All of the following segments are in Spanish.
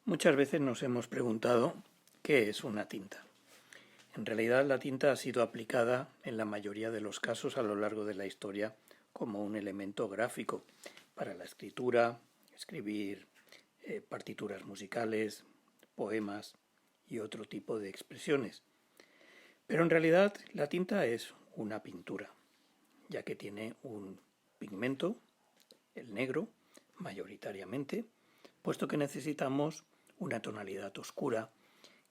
Muchas veces nos hemos preguntado qué es una tinta. En realidad la tinta ha sido aplicada en la mayoría de los casos a lo largo de la historia como un elemento gráfico para la escritura, escribir partituras musicales, poemas y otro tipo de expresiones. Pero en realidad la tinta es una pintura, ya que tiene un pigmento, el negro, mayoritariamente, puesto que necesitamos una tonalidad oscura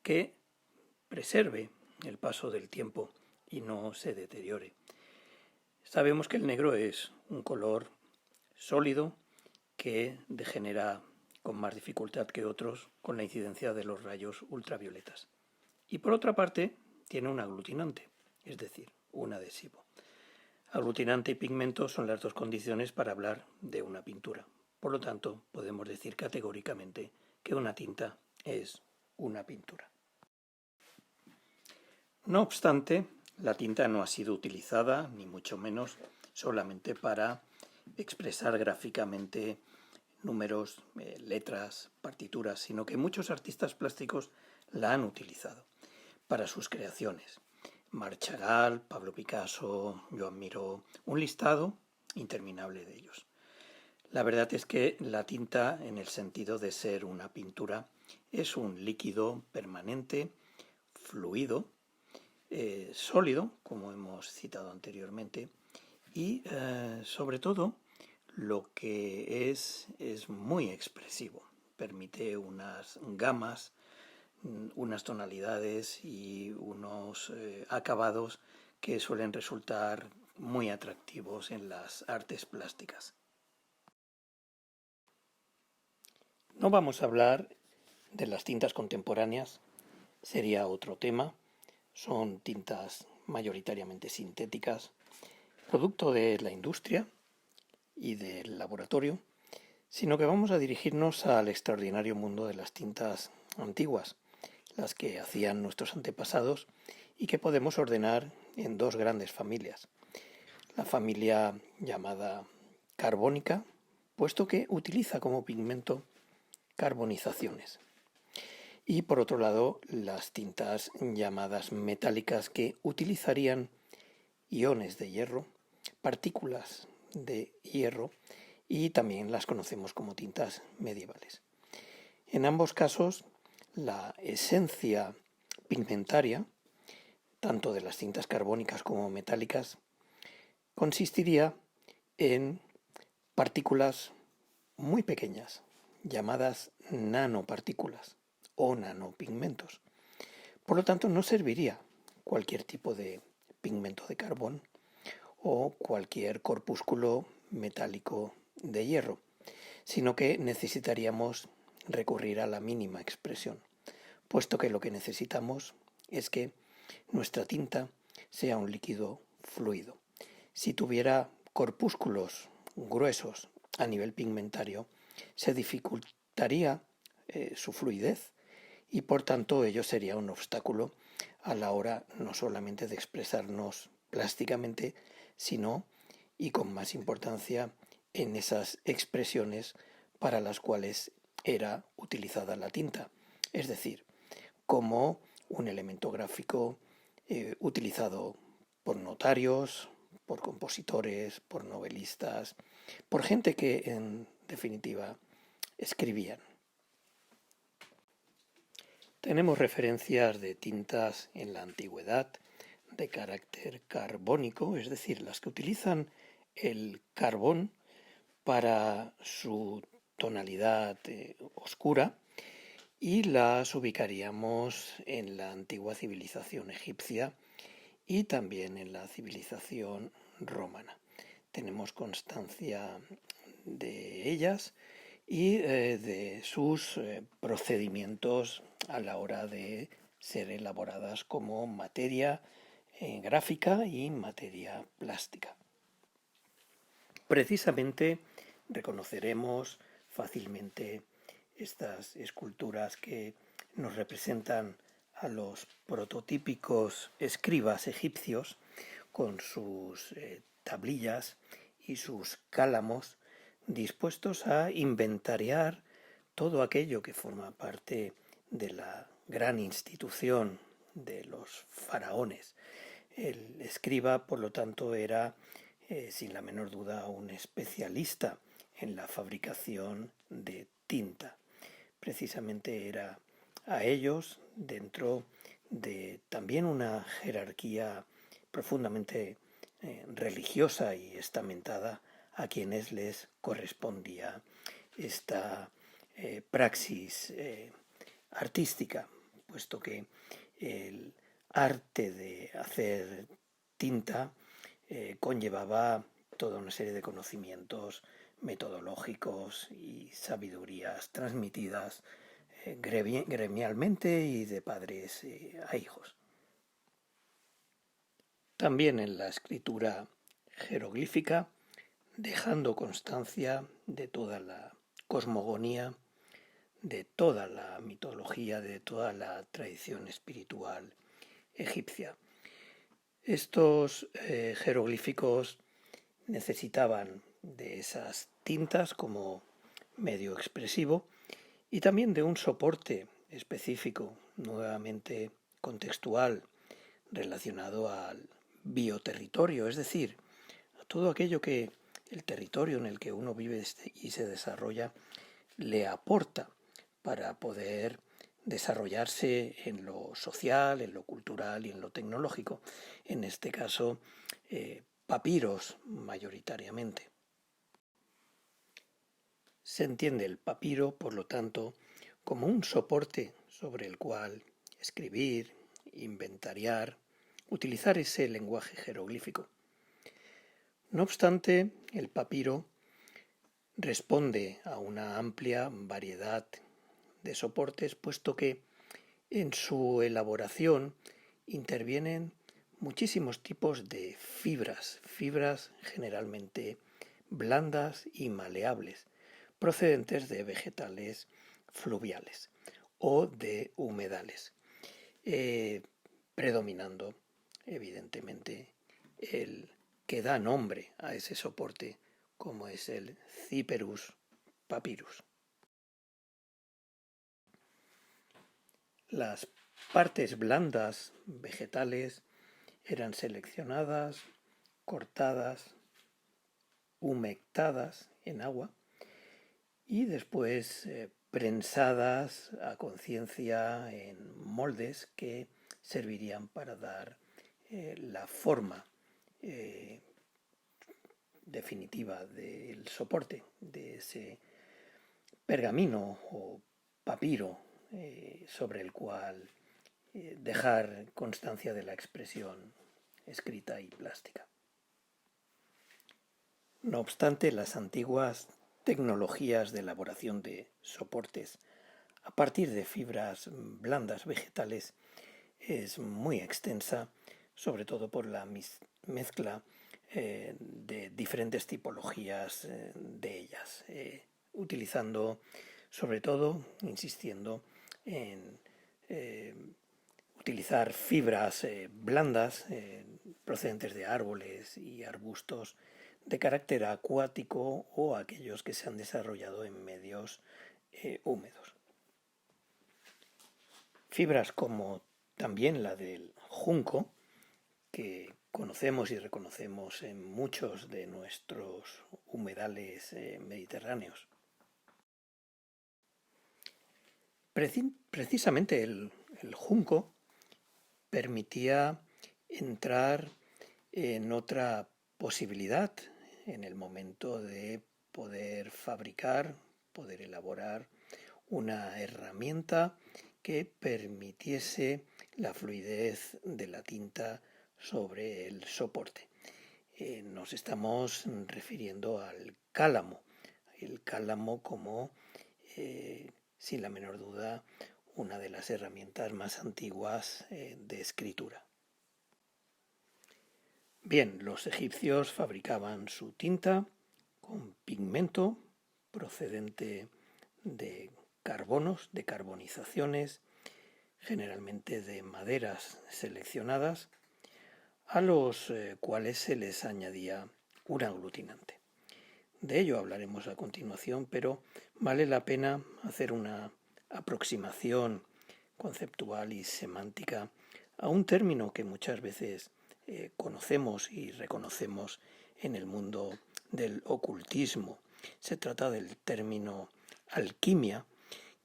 que preserve el paso del tiempo y no se deteriore. Sabemos que el negro es un color sólido que degenera con más dificultad que otros con la incidencia de los rayos ultravioletas. Y por otra parte, tiene un aglutinante, es decir, un adhesivo. Aglutinante y pigmento son las dos condiciones para hablar de una pintura. Por lo tanto, podemos decir categóricamente que una tinta es una pintura. No obstante, la tinta no ha sido utilizada, ni mucho menos, solamente para expresar gráficamente números, letras, partituras, sino que muchos artistas plásticos la han utilizado para sus creaciones. Marc Chagall, Pablo Picasso, Joan Miró, un listado interminable de ellos. La verdad es que la tinta, en el sentido de ser una pintura, es un líquido permanente, fluido, sólido, como hemos citado anteriormente, y sobre todo lo que es muy expresivo. Permite unas gamas, unas tonalidades y unos acabados que suelen resultar muy atractivos en las artes plásticas. No vamos a hablar de las tintas contemporáneas, sería otro tema. Son tintas mayoritariamente sintéticas, producto de la industria y del laboratorio, sino que vamos a dirigirnos al extraordinario mundo de las tintas antiguas, las que hacían nuestros antepasados y que podemos ordenar en dos grandes familias. La familia llamada carbónica, puesto que utiliza como pigmento carbonizaciones. Y por otro lado, las tintas llamadas metálicas, que utilizarían iones de hierro, partículas de hierro, y también las conocemos como tintas medievales. En ambos casos, la esencia pigmentaria, tanto de las tintas carbónicas como metálicas, consistiría en partículas muy pequeñas, llamadas nanopartículas o nanopigmentos. Por lo tanto, no serviría cualquier tipo de pigmento de carbón o cualquier corpúsculo metálico de hierro, sino que necesitaríamos recurrir a la mínima expresión, puesto que lo que necesitamos es que nuestra tinta sea un líquido fluido. Si tuviera corpúsculos gruesos a nivel pigmentario, se dificultaría su fluidez y por tanto ello sería un obstáculo a la hora no solamente de expresarnos plásticamente, sino, y con más importancia, en esas expresiones para las cuales era utilizada la tinta, es decir, como un elemento gráfico utilizado por notarios, por compositores, por novelistas, por gente que en definitiva escribían. Tenemos referencias de tintas en la antigüedad de carácter carbónico, es decir, las que utilizan el carbón para su tonalidad oscura, y las ubicaríamos en la antigua civilización egipcia y también en la civilización romana. Tenemos constancia de ellas y de sus procedimientos a la hora de ser elaboradas como materia gráfica y materia plástica. Precisamente reconoceremos fácilmente estas esculturas que nos representan a los prototípicos escribas egipcios con sus tablillas y sus cálamos dispuestos a inventariar todo aquello que forma parte de la gran institución de los faraones. El escriba, por lo tanto, era, sin la menor duda, un especialista en la fabricación de tinta. Precisamente era a ellos, dentro de también una jerarquía profundamente religiosa y estamentada, a quienes les correspondía esta praxis artística, puesto que el arte de hacer tinta conllevaba toda una serie de conocimientos metodológicos y sabidurías transmitidas gremialmente y de padres a hijos. También en la escritura jeroglífica, dejando constancia de toda la cosmogonía, de toda la mitología, de toda la tradición espiritual egipcia. Estos jeroglíficos necesitaban de esas tintas como medio expresivo y también de un soporte específico, nuevamente contextual, relacionado al bioterritorio, es decir, a todo aquello que el territorio en el que uno vive y se desarrolla le aporta para poder desarrollarse en lo social, en lo cultural y en lo tecnológico. En este caso, papiros mayoritariamente. Se entiende el papiro, por lo tanto, como un soporte sobre el cual escribir, inventariar, utilizar ese lenguaje jeroglífico. No obstante, el papiro responde a una amplia variedad de soportes, puesto que en su elaboración intervienen muchísimos tipos de fibras generalmente blandas y maleables, procedentes de vegetales fluviales o de humedales, predominando evidentemente el que da nombre a ese soporte, como es el Cyperus papyrus. Las partes blandas vegetales eran seleccionadas, cortadas, humectadas en agua y después prensadas a conciencia en moldes que servirían para dar la forma definitiva del soporte, de ese pergamino o papiro sobre el cual dejar constancia de la expresión escrita y plástica. No obstante, las antiguas tecnologías de elaboración de soportes a partir de fibras blandas vegetales es muy extensa, sobre todo por la mezcla de diferentes tipologías de ellas, utilizando, sobre todo, insistiendo en utilizar fibras blandas procedentes de árboles y arbustos de carácter acuático o aquellos que se han desarrollado en medios húmedos. Fibras como también la del junco, que conocemos y reconocemos en muchos de nuestros humedales mediterráneos. Precisamente el junco permitía entrar en otra posibilidad en el momento de poder fabricar, poder elaborar una herramienta que permitiese la fluidez de la tinta sobre el soporte. Nos estamos refiriendo al cálamo, el cálamo como, sin la menor duda, una de las herramientas más antiguas de escritura. Bien, los egipcios fabricaban su tinta con pigmento procedente de carbonos, de carbonizaciones, generalmente de maderas seleccionadas, a los cuales se les añadía un aglutinante. De ello hablaremos a continuación, pero vale la pena hacer una aproximación conceptual y semántica a un término que muchas veces conocemos y reconocemos en el mundo del ocultismo. Se trata del término alquimia,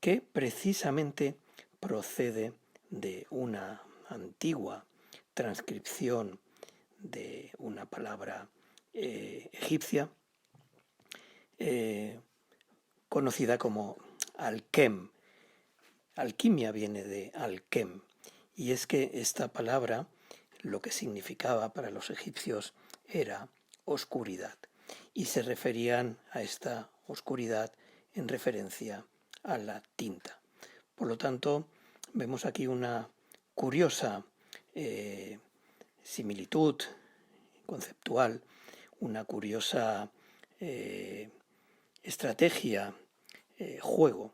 que precisamente procede de una antigua transcripción de una palabra egipcia conocida como alquem. Alquimia viene de alquem, y es que esta palabra lo que significaba para los egipcios era oscuridad, y se referían a esta oscuridad en referencia a la tinta. Por lo tanto, vemos aquí una curiosa similitud conceptual, una curiosa estrategia, juego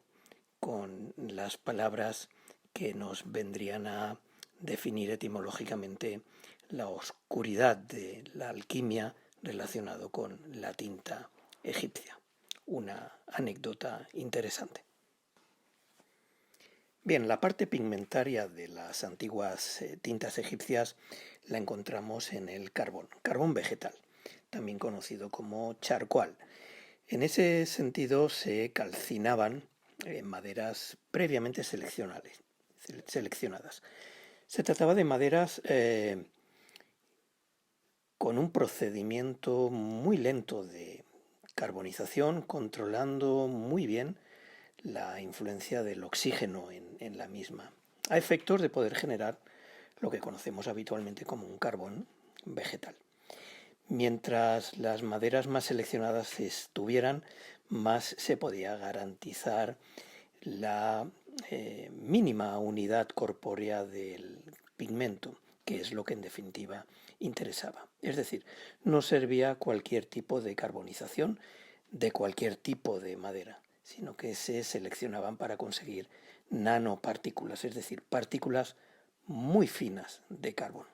con las palabras que nos vendrían a definir etimológicamente la oscuridad de la alquimia relacionado con la tinta egipcia. Una anécdota interesante. Bien, la parte pigmentaria de las antiguas tintas egipcias la encontramos en el carbón vegetal, también conocido como charcoal. En ese sentido se calcinaban maderas previamente seleccionadas. Se trataba de maderas con un procedimiento muy lento de carbonización, controlando muy bien la influencia del oxígeno en la misma, a efectos de poder generar lo que conocemos habitualmente como un carbón vegetal. Mientras las maderas más seleccionadas estuvieran, más se podía garantizar la mínima unidad corpórea del pigmento, que es lo que en definitiva interesaba. Es decir, no servía cualquier tipo de carbonización de cualquier tipo de madera, sino que se seleccionaban para conseguir nanopartículas, es decir, partículas muy finas de carbón.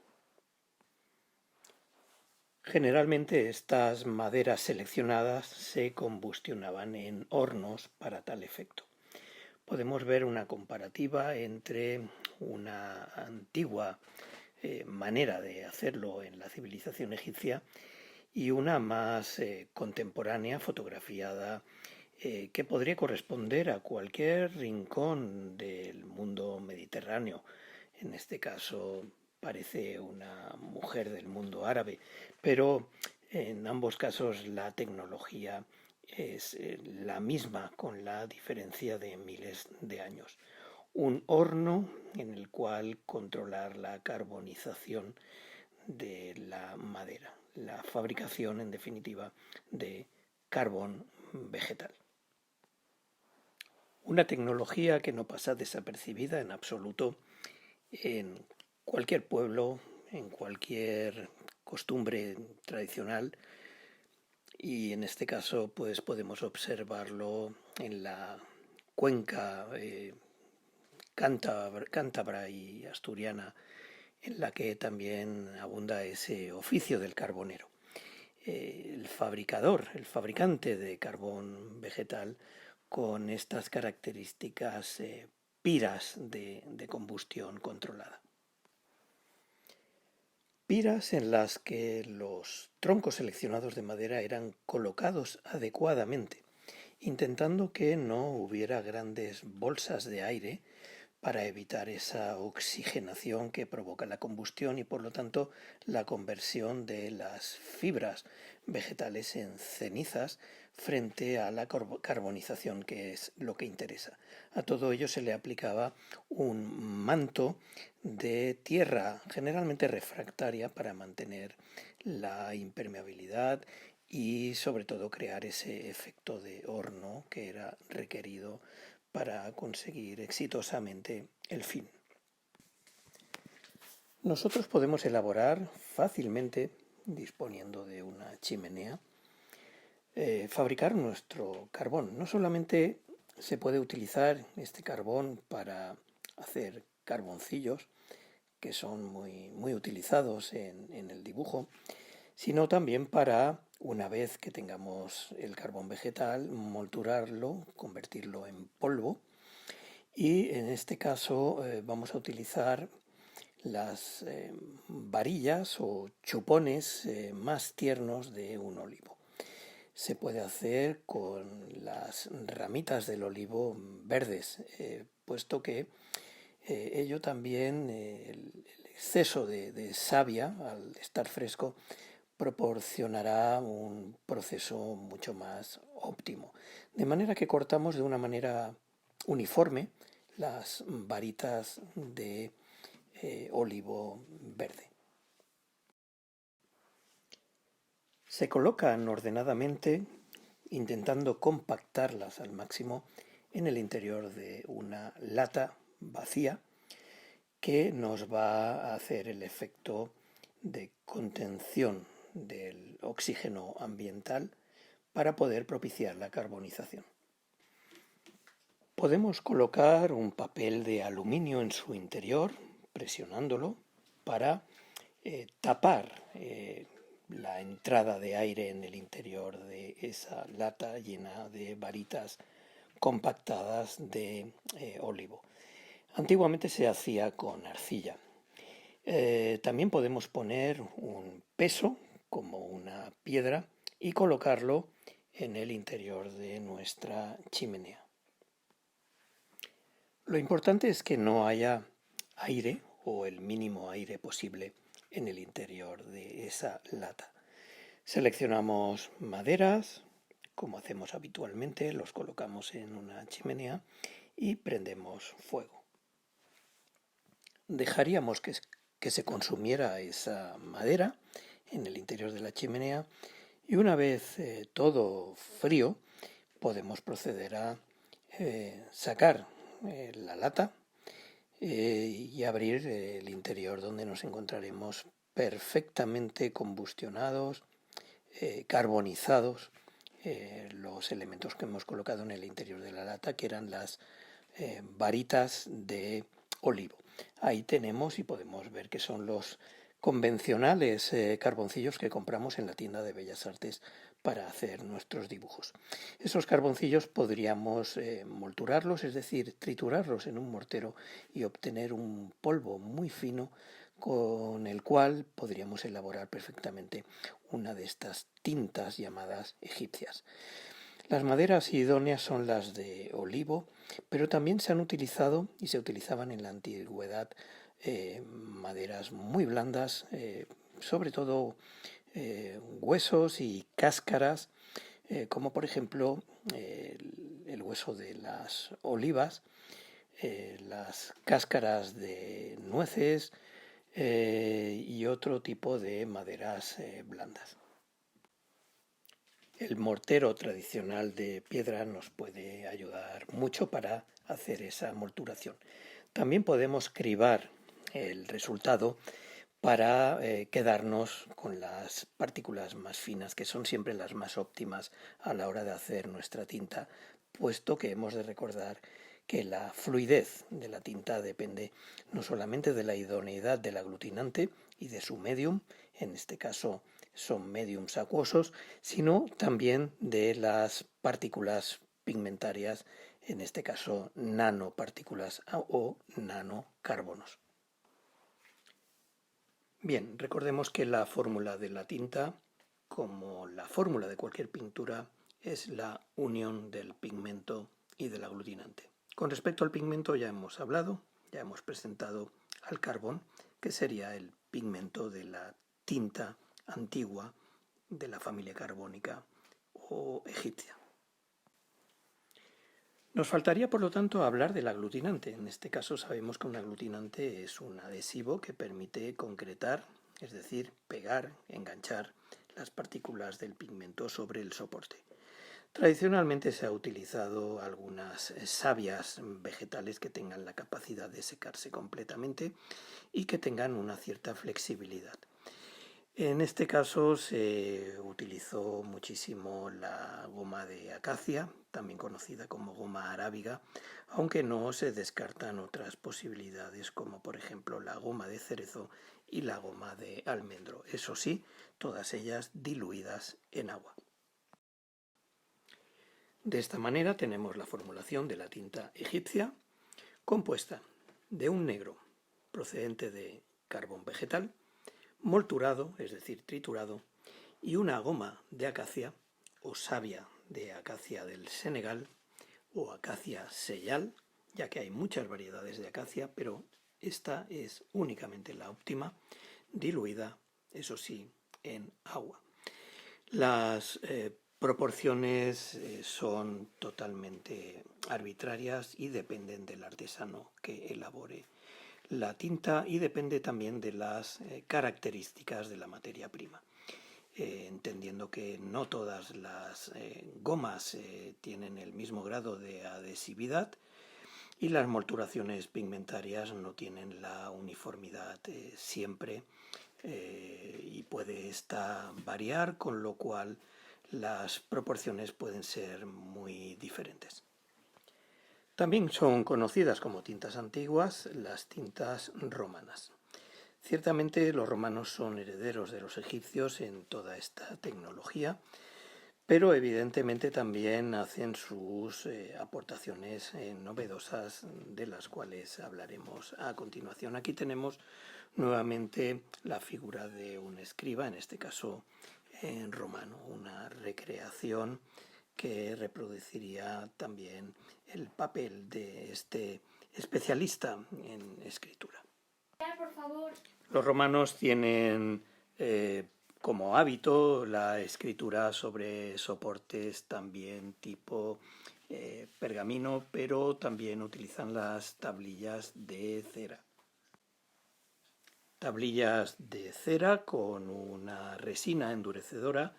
Generalmente estas maderas seleccionadas se combustionaban en hornos para tal efecto. Podemos ver una comparativa entre una antigua manera de hacerlo en la civilización egipcia y una más contemporánea, fotografiada, que podría corresponder a cualquier rincón del mundo mediterráneo. En este caso parece una mujer del mundo árabe, pero en ambos casos la tecnología es la misma, con la diferencia de miles de años. Un horno en el cual controlar la carbonización de la madera, la fabricación en definitiva de carbón vegetal. Una tecnología que no pasa desapercibida en absoluto en cualquier pueblo, en cualquier costumbre tradicional, y en este caso pues podemos observarlo en la cuenca cántabra y asturiana, en la que también abunda ese oficio del carbonero. El fabricante de carbón vegetal, con estas características piras de combustión controlada. Piras en las que los troncos seleccionados de madera eran colocados adecuadamente, intentando que no hubiera grandes bolsas de aire para evitar esa oxigenación que provoca la combustión y por lo tanto la conversión de las fibras vegetales en cenizas frente a la carbonización, que es lo que interesa. A todo ello se le aplicaba un manto de tierra, generalmente refractaria, para mantener la impermeabilidad y sobre todo crear ese efecto de horno que era requerido para conseguir exitosamente el fin. Nosotros podemos elaborar fácilmente, disponiendo de una chimenea, fabricar nuestro carbón. No solamente se puede utilizar este carbón para hacer carboncillos, que son muy utilizados en el dibujo, sino también para Una vez que tengamos el carbón vegetal, molturarlo, convertirlo en polvo y en este caso vamos a utilizar las varillas o chupones más tiernos de un olivo. Se puede hacer con las ramitas del olivo verdes, puesto que ello también, el exceso de savia, al estar fresco, proporcionará un proceso mucho más óptimo. De manera que cortamos de una manera uniforme las varitas de olivo verde. Se colocan ordenadamente, intentando compactarlas al máximo en el interior de una lata vacía que nos va a hacer el efecto de contención del oxígeno ambiental para poder propiciar la carbonización. Podemos colocar un papel de aluminio en su interior, presionándolo, para tapar la entrada de aire en el interior de esa lata llena de varitas compactadas de olivo. Antiguamente se hacía con arcilla. También podemos poner un peso, como una piedra, y colocarlo en el interior de nuestra chimenea. Lo importante es que no haya aire o el mínimo aire posible en el interior de esa lata. Seleccionamos maderas, como hacemos habitualmente, los colocamos en una chimenea y prendemos fuego. Dejaríamos que se consumiera esa madera en el interior de la chimenea y una vez todo frío podemos proceder a sacar la lata y abrir el interior, donde nos encontraremos perfectamente combustionados, carbonizados, los elementos que hemos colocado en el interior de la lata, que eran las varitas de olivo. Ahí tenemos y podemos ver que son los convencionales carboncillos que compramos en la tienda de Bellas Artes para hacer nuestros dibujos. Esos carboncillos podríamos molturarlos, es decir, triturarlos en un mortero y obtener un polvo muy fino con el cual podríamos elaborar perfectamente una de estas tintas llamadas egipcias. Las maderas idóneas son las de olivo, pero también se han utilizado y se utilizaban en la antigüedad maderas muy blandas, sobre todo huesos y cáscaras, como por ejemplo el hueso de las olivas, las cáscaras de nueces y otro tipo de maderas blandas. El mortero tradicional de piedra nos puede ayudar mucho para hacer esa molturación. También podemos cribar el resultado para quedarnos con las partículas más finas, que son siempre las más óptimas a la hora de hacer nuestra tinta, puesto que hemos de recordar que la fluidez de la tinta depende no solamente de la idoneidad del aglutinante y de su medium, en este caso son mediums acuosos, sino también de las partículas pigmentarias, en este caso nanopartículas o nanocarbonos. Bien, recordemos que la fórmula de la tinta, como la fórmula de cualquier pintura, es la unión del pigmento y del aglutinante. Con respecto al pigmento ya hemos hablado, ya hemos presentado al carbón, que sería el pigmento de la tinta antigua de la familia carbónica o egipcia. Nos faltaría, por lo tanto, hablar del aglutinante. En este caso sabemos que un aglutinante es un adhesivo que permite concretar, es decir, pegar, enganchar las partículas del pigmento sobre el soporte. Tradicionalmente se ha utilizado algunas savias vegetales que tengan la capacidad de secarse completamente y que tengan una cierta flexibilidad. En este caso se utilizó muchísimo la goma de acacia, también conocida como goma arábiga, aunque no se descartan otras posibilidades como por ejemplo la goma de cerezo y la goma de almendro, eso sí, todas ellas diluidas en agua. De esta manera tenemos la formulación de la tinta egipcia, compuesta de un negro procedente de carbón vegetal, molturado, es decir, triturado, y una goma de acacia o savia de acacia del Senegal o acacia seyal, ya que hay muchas variedades de acacia, pero esta es únicamente la óptima, diluida, eso sí, en agua. Las proporciones son totalmente arbitrarias y dependen del artesano que elabore la tinta y depende también de las características de la materia prima. Entendiendo que no todas las gomas tienen el mismo grado de adhesividad y las molturaciones pigmentarias no tienen la uniformidad siempre y puede esta variar, con lo cual las proporciones pueden ser muy diferentes. También son conocidas como tintas antiguas las tintas romanas. Ciertamente los romanos son herederos de los egipcios en toda esta tecnología, pero evidentemente también hacen sus aportaciones novedosas, de las cuales hablaremos a continuación. Aquí tenemos nuevamente la figura de un escriba, en este caso en romano, una recreación que reproduciría también el papel de este especialista en escritura. Por favor. Los romanos tienen como hábito la escritura sobre soportes también tipo pergamino, pero también utilizan las tablillas de cera. Tablillas de cera con una resina endurecedora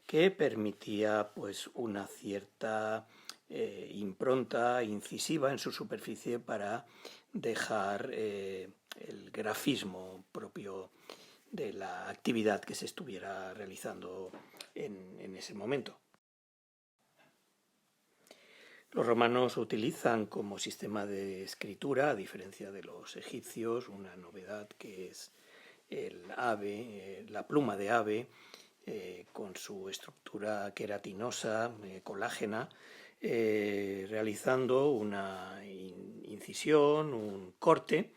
que permitía pues una cierta impronta incisiva en su superficie para dejar el grafismo propio de la actividad que se estuviera realizando en ese momento. Los romanos utilizan como sistema de escritura, a diferencia de los egipcios, una novedad que es el ave, la pluma de ave, con su estructura queratinosa, colágena, realizando una incisión, un corte,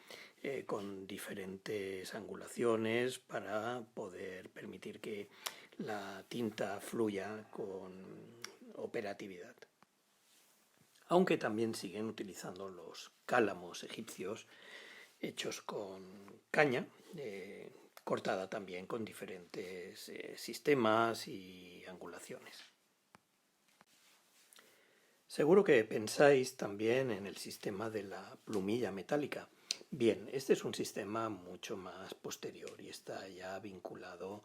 con diferentes angulaciones para poder permitir que la tinta fluya con operatividad. Aunque también siguen utilizando los cálamos egipcios hechos con caña, cortada también con diferentes sistemas y angulaciones. Seguro que pensáis también en el sistema de la plumilla metálica. Bien, este es un sistema mucho más posterior y está ya vinculado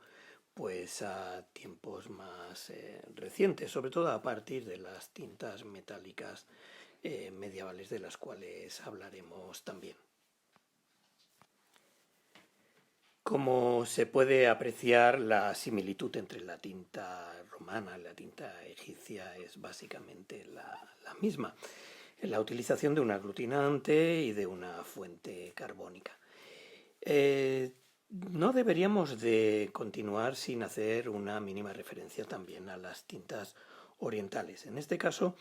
pues a tiempos más recientes, sobre todo a partir de las tintas metálicas medievales, de las cuales hablaremos también. Como se puede apreciar, la similitud entre la tinta romana y la tinta egipcia es básicamente la misma, la utilización de un aglutinante y de una fuente carbónica. No deberíamos de continuar sin hacer una mínima referencia también a las tintas orientales. En este caso,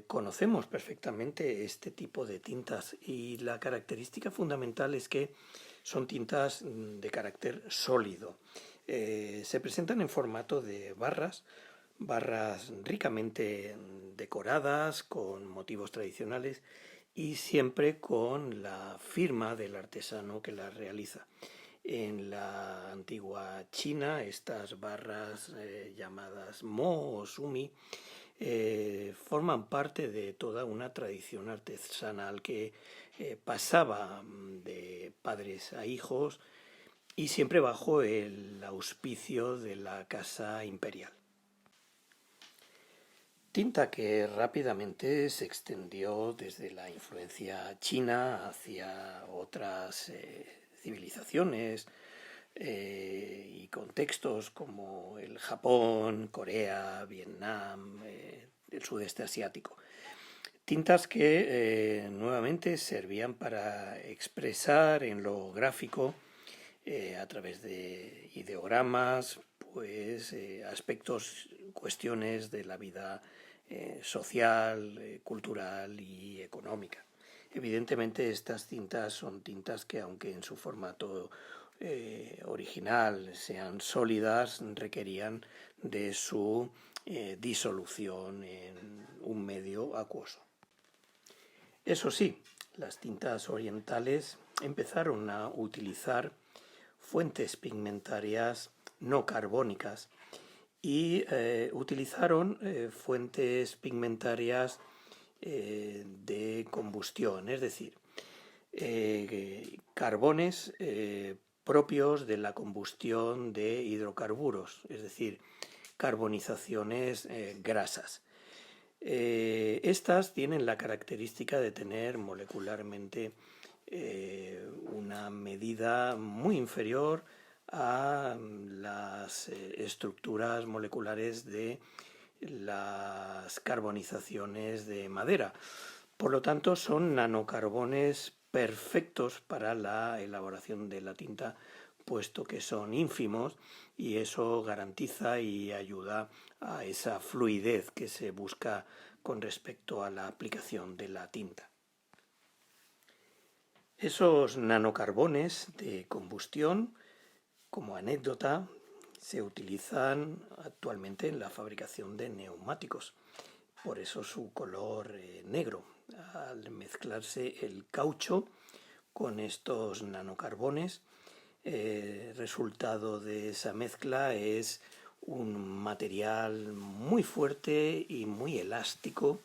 conocemos perfectamente este tipo de tintas y la característica fundamental es que son tintas de carácter sólido. Se presentan en formato de barras ricamente decoradas con motivos tradicionales y siempre con la firma del artesano que las realiza. En la antigua China, estas barras llamadas mo o sumi forman parte de toda una tradición artesanal que pasaba de padres a hijos y siempre bajo el auspicio de la casa imperial. Tinta que rápidamente se extendió desde la influencia china hacia otras civilizaciones y contextos como el Japón, Corea, Vietnam, el sudeste asiático. Tintas que nuevamente servían para expresar en lo gráfico a través de ideogramas, pues aspectos, cuestiones de la vida social, cultural y económica. Evidentemente estas tintas son tintas que, aunque en su formato original sean sólidas, requerían de su disolución en un medio acuoso. Eso sí, las tintas orientales empezaron a utilizar fuentes pigmentarias no carbónicas y utilizaron fuentes pigmentarias de combustión, es decir, carbones propios de la combustión de hidrocarburos, es decir, carbonizaciones grasas. Estas tienen la característica de tener molecularmente una medida muy inferior a las estructuras moleculares de las carbonizaciones de madera. Por lo tanto, son nanocarbones perfectos para la elaboración de la tinta, puesto que son ínfimos, y eso garantiza y ayuda a esa fluidez que se busca con respecto a la aplicación de la tinta. Esos nanocarbones de combustión, como anécdota, se utilizan actualmente en la fabricación de neumáticos. Por eso su color negro. Al mezclarse el caucho con estos nanocarbones, resultado de esa mezcla es un material muy fuerte y muy elástico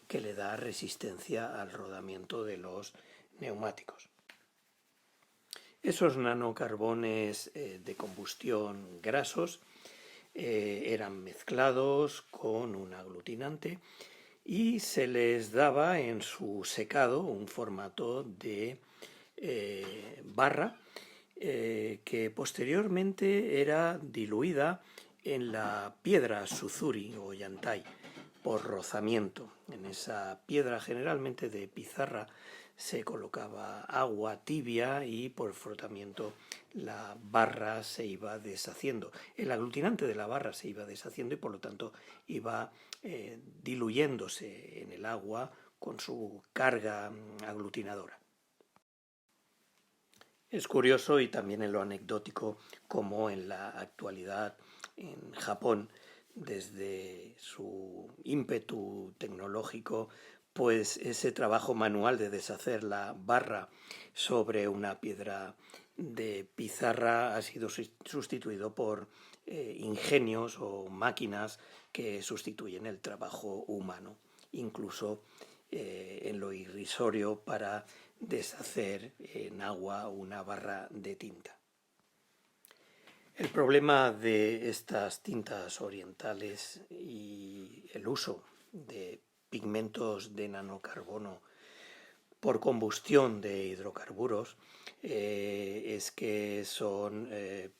que le da resistencia al rodamiento de los neumáticos. Esos nanocarbones de combustión grasos eran mezclados con un aglutinante y se les daba en su secado un formato de barra que posteriormente era diluida en la piedra suzuri o yantai por rozamiento. En esa piedra, generalmente de pizarra, se colocaba agua tibia y por frotamiento la barra se iba deshaciendo. El aglutinante de la barra se iba deshaciendo y por lo tanto iba diluyéndose en el agua con su carga aglutinadora. Es curioso y también en lo anecdótico como en la actualidad en Japón, desde su ímpetu tecnológico, pues ese trabajo manual de deshacer la barra sobre una piedra de pizarra ha sido sustituido por ingenios o máquinas que sustituyen el trabajo humano, incluso en lo irrisorio para deshacer en agua una barra de tinta. El problema de estas tintas orientales y el uso de pigmentos de nanocarbono por combustión de hidrocarburos es que son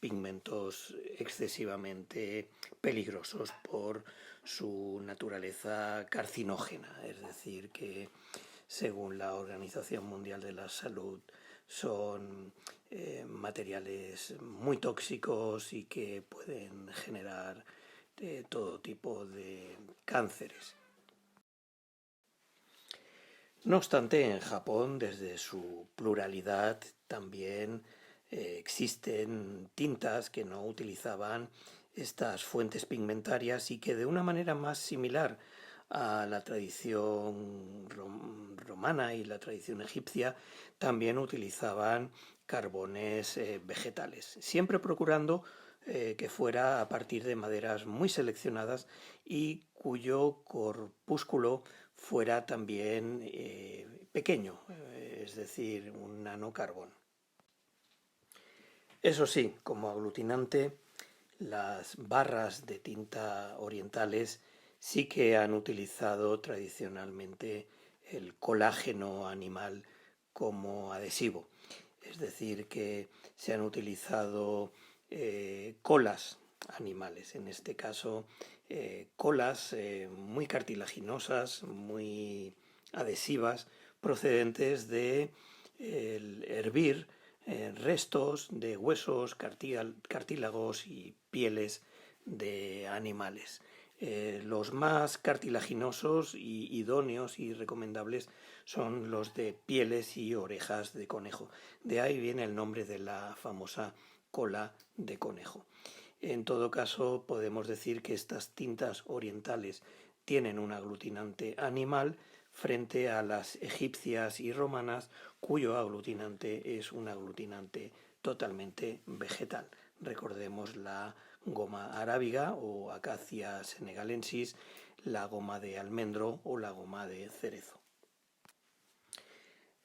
pigmentos excesivamente peligrosos por su naturaleza carcinógena, es decir, que según la Organización Mundial de la Salud son materiales muy tóxicos y que pueden generar todo tipo de cánceres. No obstante, en Japón, desde su pluralidad, también existen tintas que no utilizaban estas fuentes pigmentarias y que de una manera más similar a la tradición romana y la tradición egipcia también utilizaban carbones vegetales, siempre procurando que fuera a partir de maderas muy seleccionadas y cuyo corpúsculo fuera también pequeño, es decir, un nanocarbón. Eso sí, como aglutinante, las barras de tinta orientales sí que han utilizado tradicionalmente el colágeno animal como adhesivo. Es decir, que se han utilizado colas animales, en este caso colas muy cartilaginosas, muy adhesivas, procedentes de hervir restos de huesos, cartílagos y pieles de animales. Los más cartilaginosos y idóneos y recomendables son los de pieles y orejas de conejo. De ahí viene el nombre de la famosa cola de conejo. En todo caso, podemos decir que estas tintas orientales tienen un aglutinante animal frente a las egipcias y romanas, cuyo aglutinante es un aglutinante totalmente vegetal. Recordemos la goma arábiga o Acacia senegalensis, la goma de almendro o la goma de cerezo.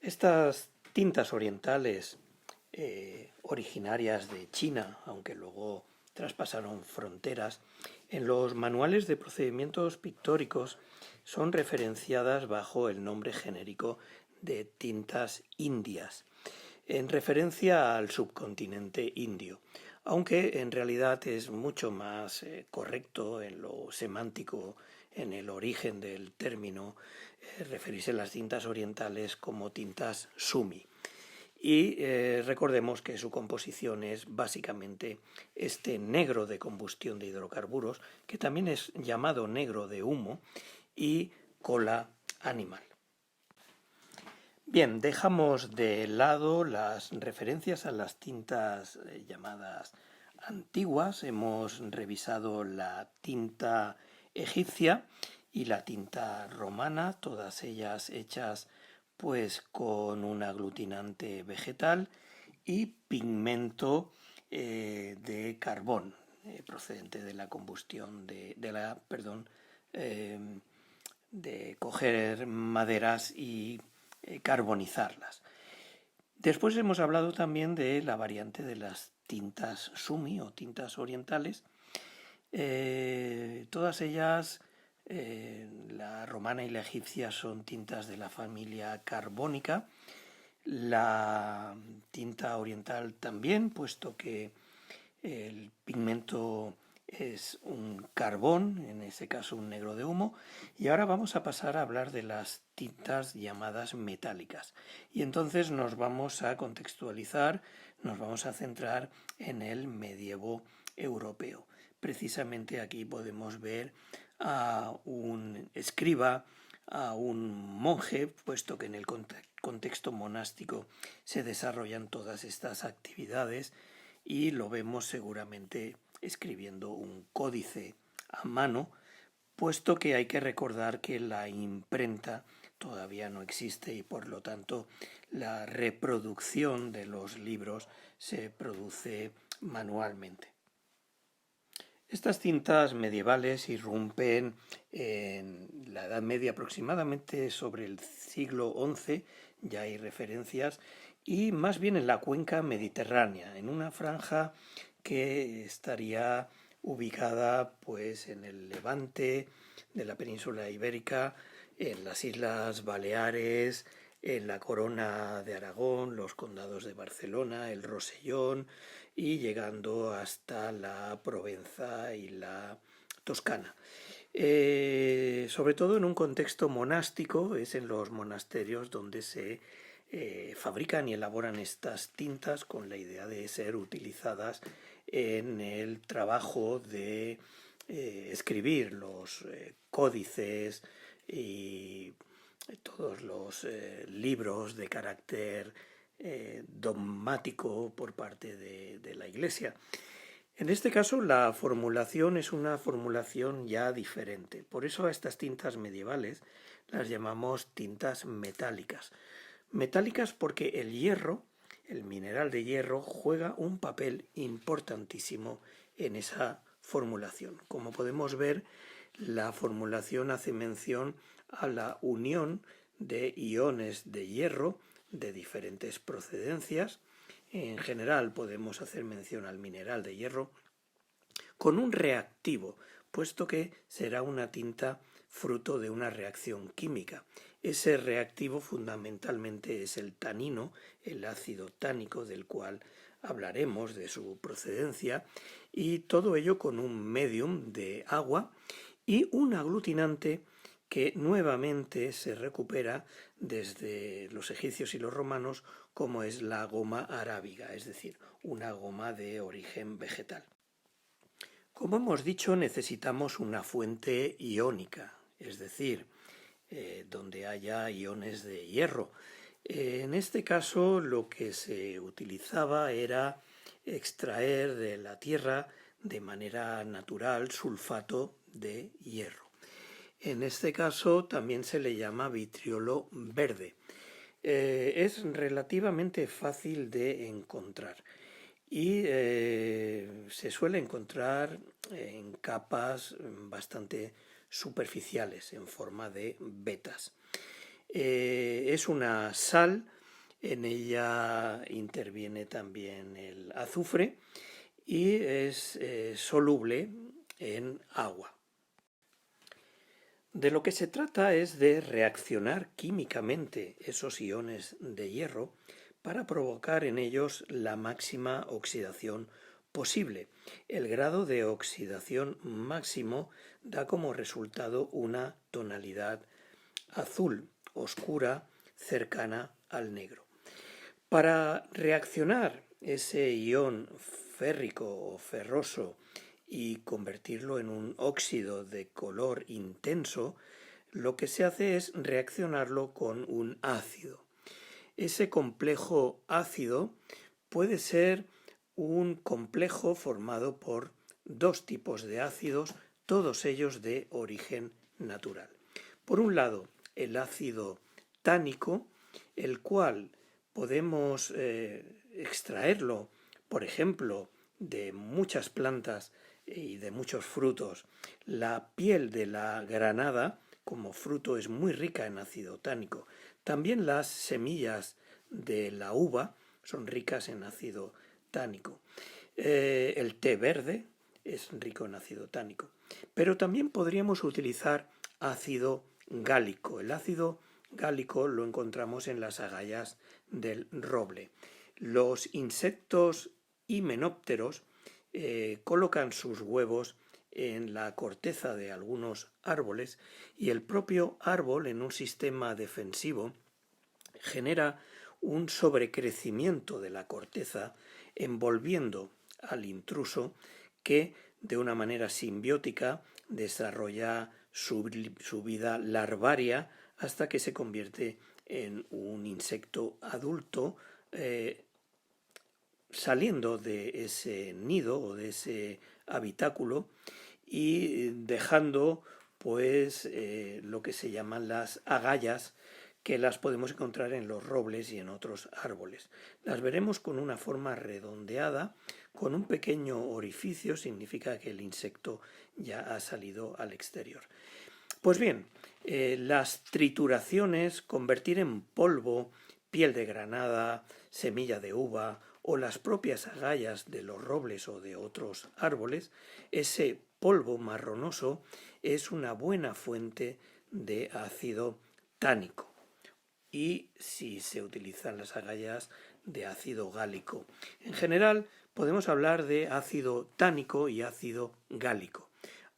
Estas tintas orientales originarias de China, aunque luego traspasaron fronteras, en los manuales de procedimientos pictóricos son referenciadas bajo el nombre genérico de tintas indias, en referencia al subcontinente indio, aunque en realidad es mucho más correcto en lo semántico, en el origen del término, referirse a las tintas orientales como tintas sumi. Y recordemos que su composición es básicamente este negro de combustión de hidrocarburos, que también es llamado negro de humo, y cola animal. Bien, dejamos de lado las referencias a las tintas llamadas antiguas. Hemos revisado la tinta egipcia y la tinta romana, todas ellas hechas pues con un aglutinante vegetal y pigmento de carbón procedente de la combustión de coger maderas y carbonizarlas. Después hemos hablado también de la variante de las tintas sumi o tintas orientales. Todas ellas, la romana y la egipcia, son tintas de la familia carbónica. La tinta oriental también, puesto que el pigmento es un carbón, en ese caso un negro de humo. Y ahora vamos a pasar a hablar de las tintas llamadas metálicas. Y entonces nos vamos a contextualizar, nos vamos a centrar en el medievo europeo. Precisamente aquí podemos ver a un escriba, a un monje, puesto que en el contexto monástico se desarrollan todas estas actividades, y lo vemos seguramente escribiendo un códice a mano, puesto que hay que recordar que la imprenta todavía no existe y por lo tanto la reproducción de los libros se produce manualmente. Estas tintas medievales irrumpen en la Edad Media aproximadamente sobre el siglo XI, ya hay referencias, y más bien en la cuenca mediterránea, en una franja que estaría ubicada pues en el levante de la península ibérica, en las Islas Baleares, en la Corona de Aragón, los condados de Barcelona, el Rosellón, y llegando hasta la Provenza y la Toscana. Sobre todo en un contexto monástico, es en los monasterios donde se fabrican y elaboran estas tintas con la idea de ser utilizadas en el trabajo de escribir los códices y todos los libros de carácter dogmático por parte de la Iglesia. En este caso la formulación es una formulación ya diferente. Por eso a estas tintas medievales las llamamos tintas metálicas. Metálicas porque el hierro, el mineral de hierro, juega un papel importantísimo en esa formulación. Como podemos ver, la formulación hace mención a la unión de iones de hierro de diferentes procedencias. En general podemos hacer mención al mineral de hierro con un reactivo, puesto que será una tinta fruto de una reacción química. Ese reactivo fundamentalmente es el tanino, el ácido tánico del cual hablaremos de su procedencia, y todo ello con un medium de agua y un aglutinante que nuevamente se recupera desde los egipcios y los romanos, como es la goma arábiga, es decir, una goma de origen vegetal. Como hemos dicho, necesitamos una fuente iónica, es decir, donde haya iones de hierro. En este caso, lo que se utilizaba era extraer de la tierra de manera natural sulfato de hierro. En este caso también se le llama vitriolo verde. Es relativamente fácil de encontrar y se suele encontrar en capas bastante superficiales en forma de vetas. Es una sal, en ella interviene también el azufre y es soluble en agua. De lo que se trata es de reaccionar químicamente esos iones de hierro para provocar en ellos la máxima oxidación posible. El grado de oxidación máximo da como resultado una tonalidad azul oscura cercana al negro. Para reaccionar ese ion férrico o ferroso y convertirlo en un óxido de color intenso, lo que se hace es reaccionarlo con un ácido. Ese complejo ácido puede ser un complejo formado por dos tipos de ácidos, todos ellos de origen natural. Por un lado, el ácido tánico, el cual podemos extraerlo, por ejemplo, de muchas plantas y de muchos frutos. La piel de la granada, como fruto, es muy rica en ácido tánico. También las semillas de la uva son ricas en ácido tánico. El té verde es rico en ácido tánico. Pero también podríamos utilizar ácido gálico. El ácido gálico lo encontramos en las agallas del roble. Los insectos himenópteros colocan sus huevos en la corteza de algunos árboles y el propio árbol, en un sistema defensivo, genera un sobrecrecimiento de la corteza envolviendo al intruso que de una manera simbiótica desarrolla su vida larvaria hasta que se convierte en un insecto adulto saliendo de ese nido o de ese habitáculo y dejando pues lo que se llaman las agallas, que las podemos encontrar en los robles y en otros árboles. Las veremos con una forma redondeada, con un pequeño orificio, significa que el insecto ya ha salido al exterior. Pues bien, las trituraciones, convertir en polvo piel de granada, semilla de uva o las propias agallas de los robles o de otros árboles, ese polvo marronoso es una buena fuente de ácido tánico. Y si se utilizan las agallas, de ácido gálico. En general, podemos hablar de ácido tánico y ácido gálico.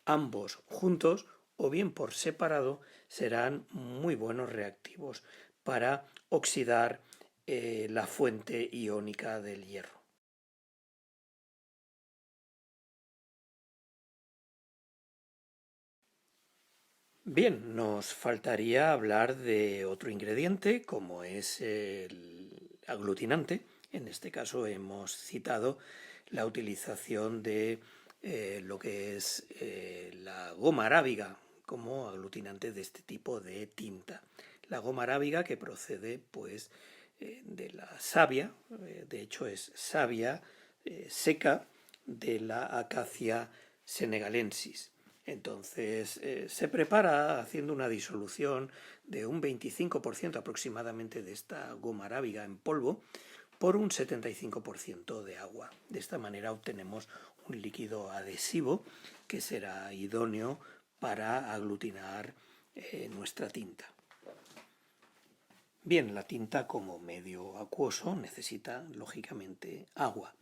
Ambos juntos o bien por separado serán muy buenos reactivos para oxidar la fuente iónica del hierro. Bien, nos faltaría hablar de otro ingrediente, como es el aglutinante. En este caso hemos citado la utilización de lo que es la goma arábiga como aglutinante de este tipo de tinta. La goma arábiga que procede pues de la savia, de hecho es savia seca de la Acacia senegalensis. Entonces se prepara haciendo una disolución de un 25% aproximadamente de esta goma arábiga en polvo por un 75% de agua. De esta manera obtenemos un líquido adhesivo que será idóneo para aglutinar nuestra tinta. Bien, la tinta como medio acuoso necesita lógicamente agua.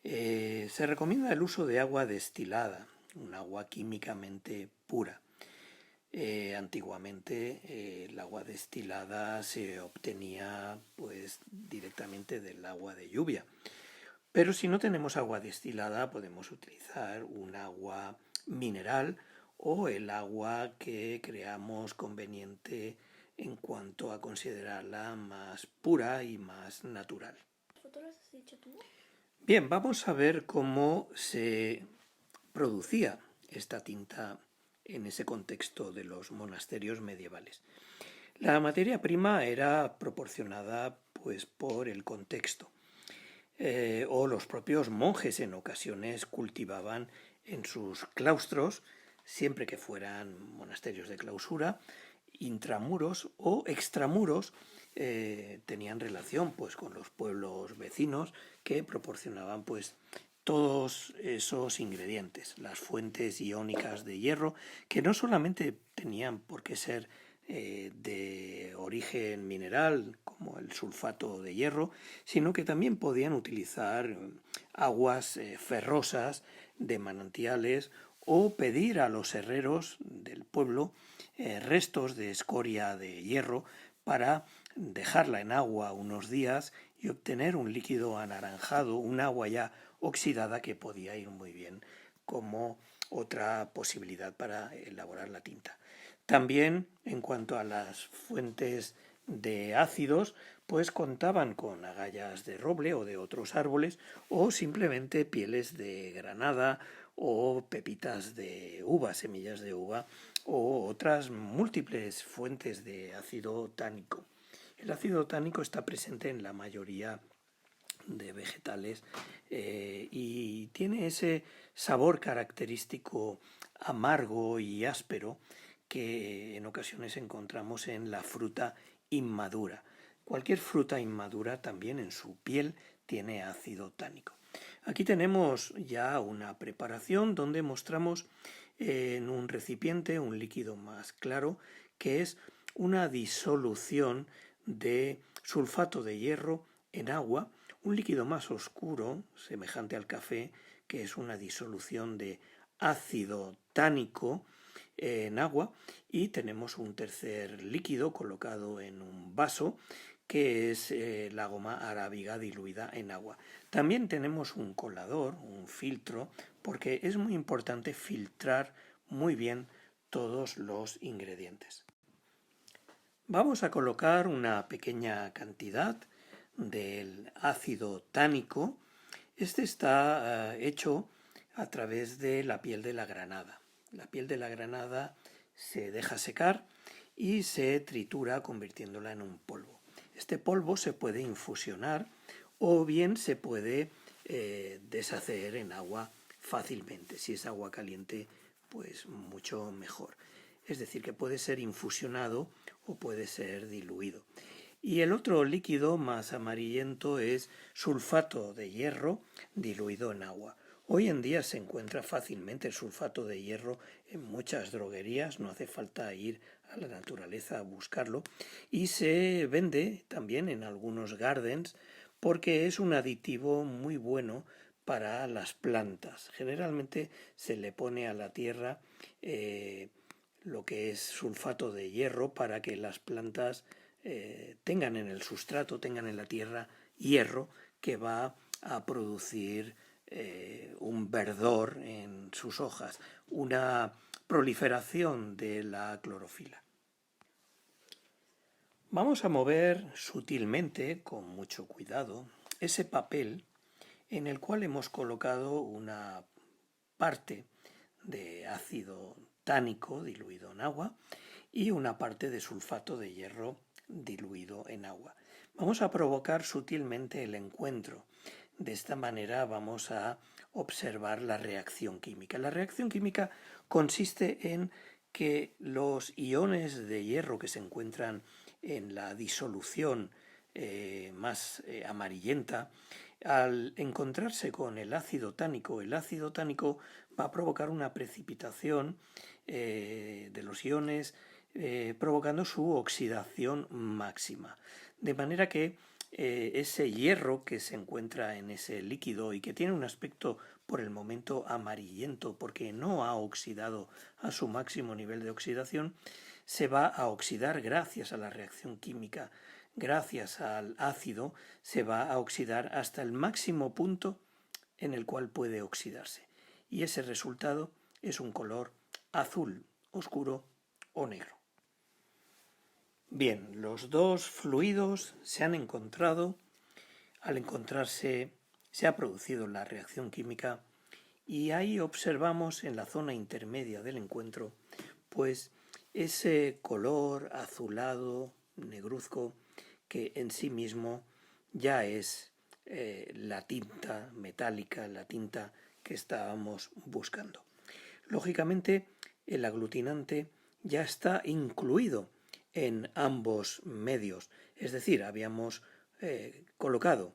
Se recomienda el uso de agua destilada, un agua químicamente pura. Antiguamente el agua destilada se obtenía pues directamente del agua de lluvia. Pero si no tenemos agua destilada, podemos utilizar un agua mineral o el agua que creamos conveniente en cuanto a considerarla más pura y más natural. ¿Qué foto las has hecho tú? Bien, vamos a ver cómo se producía esta tinta en ese contexto de los monasterios medievales. La materia prima era proporcionada pues por el contexto. O los propios monjes en ocasiones cultivaban en sus claustros, siempre que fueran monasterios de clausura, intramuros o extramuros, tenían relación pues con los pueblos vecinos que proporcionaban pues todos esos ingredientes, las fuentes iónicas de hierro, que no solamente tenían por qué ser de origen mineral, como el sulfato de hierro, sino que también podían utilizar aguas ferrosas de manantiales o pedir a los herreros del pueblo restos de escoria de hierro para dejarla en agua unos días y obtener un líquido anaranjado, un agua ya oxidada que podía ir muy bien como otra posibilidad para elaborar la tinta. También en cuanto a las fuentes de ácidos, pues contaban con agallas de roble o de otros árboles o simplemente pieles de granada o pepitas de uva, semillas de uva o otras múltiples fuentes de ácido tánico. El ácido tánico está presente en la mayoría de vegetales y tiene ese sabor característico amargo y áspero que en ocasiones encontramos en la fruta inmadura. Cualquier fruta inmadura también en su piel tiene ácido tánico. Aquí tenemos ya una preparación donde mostramos en un recipiente un líquido más claro que es una disolución de sulfato de hierro en agua, un líquido más oscuro, semejante al café, que es una disolución de ácido tánico en agua, y tenemos un tercer líquido colocado en un vaso que es la goma arábiga diluida en agua. También tenemos un colador, un filtro, porque es muy importante filtrar muy bien todos los ingredientes. Vamos a colocar una pequeña cantidad del ácido tánico. Este está hecho a través de la piel de la granada. La piel de la granada se deja secar y se tritura convirtiéndola en un polvo. Este polvo se puede infusionar o bien se puede deshacer en agua fácilmente. Si es agua caliente, pues mucho mejor. Es decir, que puede ser infusionado o puede ser diluido. Y el otro líquido más amarillento es sulfato de hierro diluido en agua. Hoy en día se encuentra fácilmente el sulfato de hierro en muchas droguerías, no hace falta ir a la naturaleza a buscarlo, y se vende también en algunos gardens porque es un aditivo muy bueno para las plantas. Generalmente se le pone a la tierra lo que es sulfato de hierro para que las plantas tengan en el sustrato, tengan en la tierra hierro que va a producir un verdor en sus hojas, una proliferación de la clorofila. Vamos a mover sutilmente, con mucho cuidado, ese papel en el cual hemos colocado una parte de ácido tánico diluido en agua y una parte de sulfato de hierro diluido en agua. Vamos a provocar sutilmente el encuentro. De esta manera vamos a observar la reacción química. La reacción química consiste en que los iones de hierro que se encuentran en la disolución más amarillenta, al encontrarse con el ácido tánico va a provocar una precipitación de los iones, provocando su oxidación máxima. De manera que ese hierro que se encuentra en ese líquido y que tiene un aspecto por el momento amarillento porque no ha oxidado a su máximo nivel de oxidación, se va a oxidar gracias a la reacción química, gracias al ácido, se va a oxidar hasta el máximo punto en el cual puede oxidarse. Y ese resultado es un color azul oscuro o negro. Bien, los dos fluidos se han encontrado. Al encontrarse se ha producido la reacción química y ahí observamos en la zona intermedia del encuentro pues ese color azulado, negruzco, que en sí mismo ya es la tinta metálica, la tinta que estábamos buscando. Lógicamente, el aglutinante ya está incluido en ambos medios, es decir, habíamos colocado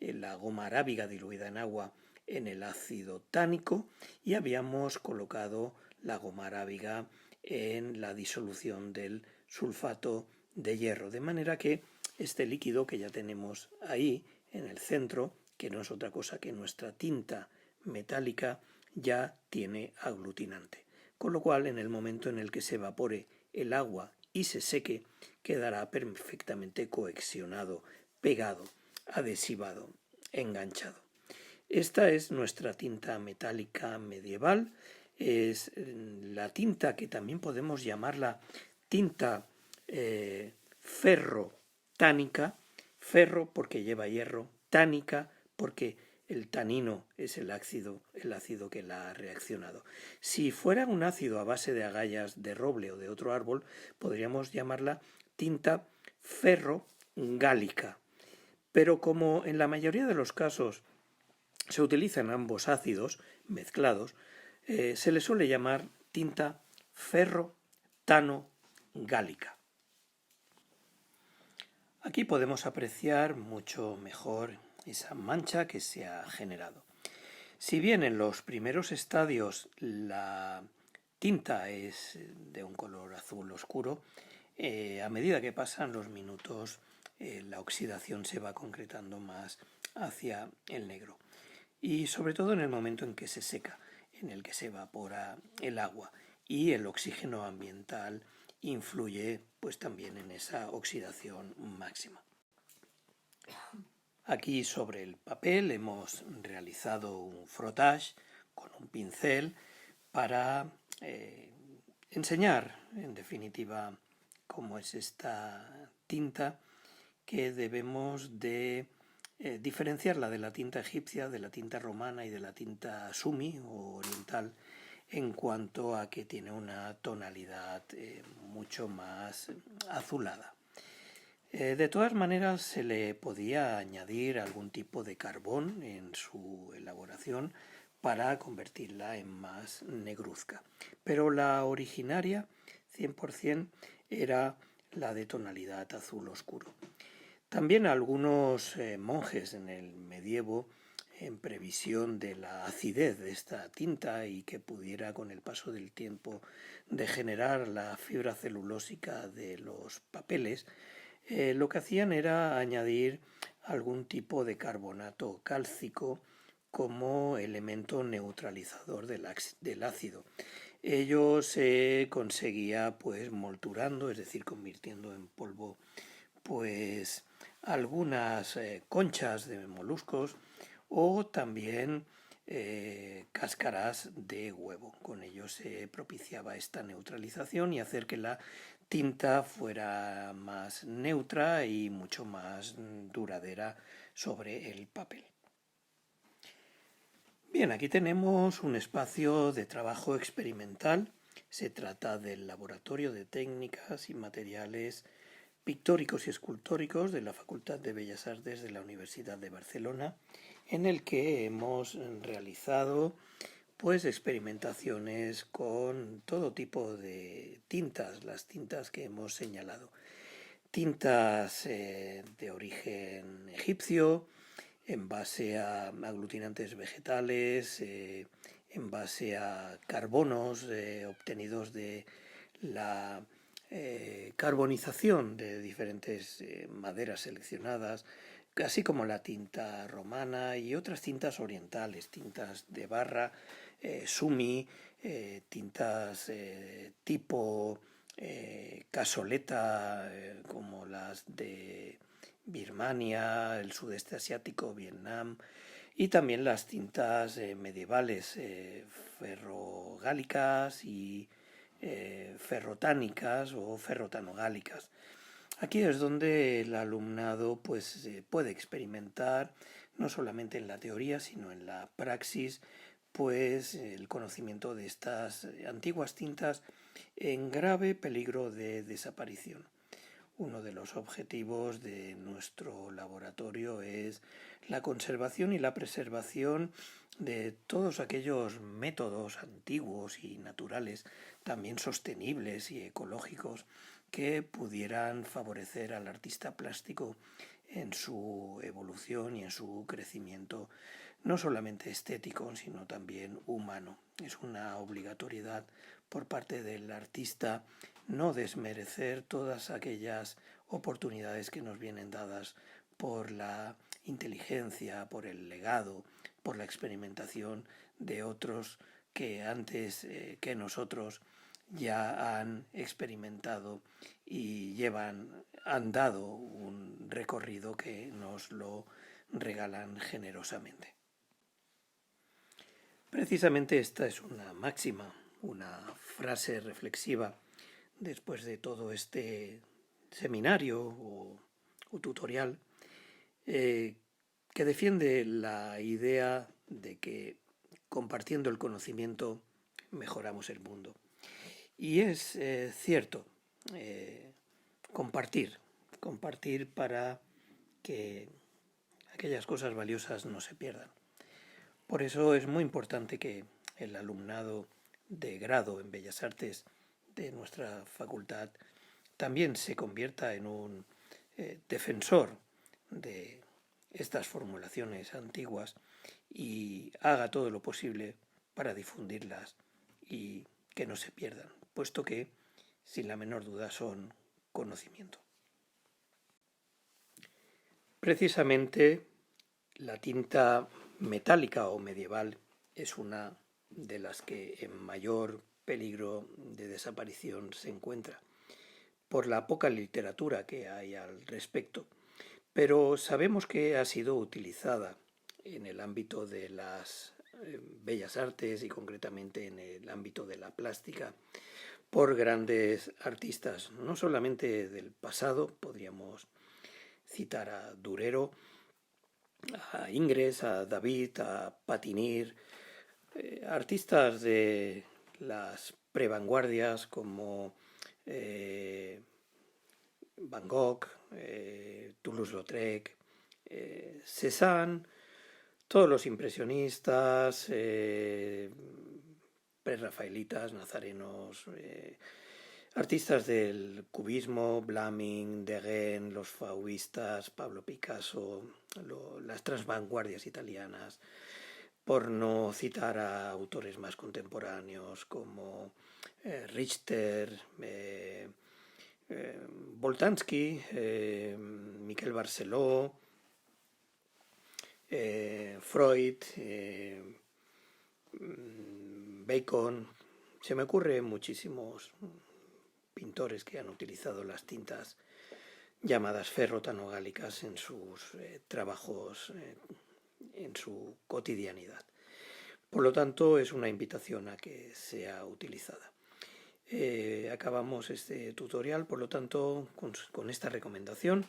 la goma arábiga diluida en agua en el ácido tánico y habíamos colocado la goma arábiga en la disolución del sulfato de hierro, de manera que este líquido que ya tenemos ahí en el centro, que no es otra cosa que nuestra tinta metálica, ya tiene aglutinante, con lo cual en el momento en el que se evapore el agua y se seque, quedará perfectamente coexionado, pegado, adhesivado, enganchado. Esta es nuestra tinta metálica medieval, es la tinta que también podemos llamarla tinta ferro-tánica, ferro porque lleva hierro, tánica porque el tanino es el ácido que la ha reaccionado. Si fuera un ácido a base de agallas de roble o de otro árbol, podríamos llamarla tinta ferro-gálica. Pero como en la mayoría de los casos se utilizan ambos ácidos mezclados, se le suele llamar tinta ferro-tano-gálica. Aquí podemos apreciar mucho mejor esa mancha que se ha generado. Si bien en los primeros estadios la tinta es de un color azul oscuro, a medida que pasan los minutos la oxidación se va concretando más hacia el negro. Y sobre todo en el momento en que se seca, en el que se evapora el agua y el oxígeno ambiental influye pues también en esa oxidación máxima. Aquí sobre el papel hemos realizado un frottage con un pincel para enseñar en definitiva cómo es esta tinta, que debemos de diferenciarla de la tinta egipcia, de la tinta romana y de la tinta sumi o oriental, en cuanto a que tiene una tonalidad mucho más azulada. De todas maneras, se le podía añadir algún tipo de carbón en su elaboración para convertirla en más negruzca. Pero la originaria, 100%, era la de tonalidad azul oscuro. También algunos monjes en el medievo, en previsión de la acidez de esta tinta y que pudiera con el paso del tiempo degenerar la fibra celulósica de los papeles, lo que hacían era añadir algún tipo de carbonato cálcico como elemento neutralizador del ácido. Ello se conseguía pues molturando, es decir, convirtiendo en polvo pues algunas conchas de moluscos o también cáscaras de huevo. Con ello se propiciaba esta neutralización y hacer que la tinta fuera más neutra y mucho más duradera sobre el papel. Bien, aquí tenemos un espacio de trabajo experimental. Se trata del Laboratorio de Técnicas y Materiales Pictóricos y Escultóricos de la Facultad de Bellas Artes de la Universidad de Barcelona, en el que hemos realizado pues experimentaciones con todo tipo de tintas, las tintas que hemos señalado. Tintas de origen egipcio, en base a aglutinantes vegetales, en base a carbonos obtenidos de la carbonización de diferentes maderas seleccionadas, así como la tinta romana y otras tintas orientales, tintas de barra, sumi, tintas tipo casoleta, como las de Birmania, el sudeste asiático, Vietnam, y también las tintas medievales, ferrogálicas y ferrotánicas o ferrotanogálicas. Aquí es donde el alumnado pues, puede experimentar, no solamente en la teoría, sino en la praxis, pues el conocimiento de estas antiguas tintas en grave peligro de desaparición. Uno de los objetivos de nuestro laboratorio es la conservación y la preservación de todos aquellos métodos antiguos y naturales, también sostenibles y ecológicos, que pudieran favorecer al artista plástico en su evolución y en su crecimiento, no solamente estético, sino también humano. Es una obligatoriedad por parte del artista no desmerecer todas aquellas oportunidades que nos vienen dadas por la inteligencia, por el legado, por la experimentación de otros que antes que nosotros ya han experimentado y han dado un recorrido que nos lo regalan generosamente. Precisamente esta es una máxima, una frase reflexiva después de todo este seminario o tutorial que defiende la idea de que compartiendo el conocimiento mejoramos el mundo. Y es cierto, compartir para que aquellas cosas valiosas no se pierdan. Por eso es muy importante que el alumnado de grado en Bellas Artes de nuestra facultad también se convierta en un defensor de estas formulaciones antiguas y haga todo lo posible para difundirlas y que no se pierdan, puesto que, sin la menor duda, son conocimiento. Precisamente la tinta metálica o medieval es una de las que en mayor peligro de desaparición se encuentra, por la poca literatura que hay al respecto, pero sabemos que ha sido utilizada en el ámbito de las bellas artes y concretamente en el ámbito de la plástica por grandes artistas, no solamente del pasado, podríamos citar a Durero, a Ingres, a David, a Patinir, artistas de las prevanguardias como Van Gogh, Toulouse-Lautrec, Cézanne, todos los impresionistas, prerrafaelitas, nazarenos, artistas del cubismo, Blaming, Degas, los fauvistas, Pablo Picasso, las transvanguardias italianas, por no citar a autores más contemporáneos como Richter, Boltanski, Miquel Barceló, Freud, Bacon. Se me ocurren muchísimos pintores que han utilizado las tintas llamadas ferrotanogálicas en sus trabajos, en su cotidianidad. Por lo tanto, es una invitación a que sea utilizada. Acabamos este tutorial, por lo tanto, con esta recomendación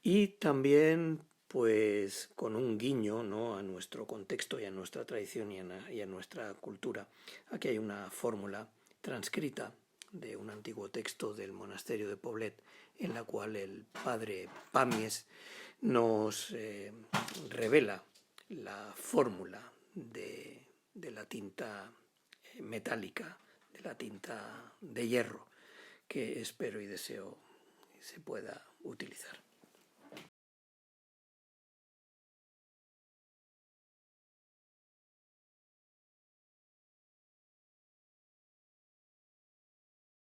y también pues con un guiño, ¿no?, a nuestro contexto y a nuestra tradición y a nuestra cultura. Aquí hay una fórmula transcrita de un antiguo texto del monasterio de Poblet, en la cual el padre Pamies nos revela la fórmula de la tinta metálica, de la tinta de hierro, que espero y deseo se pueda utilizar.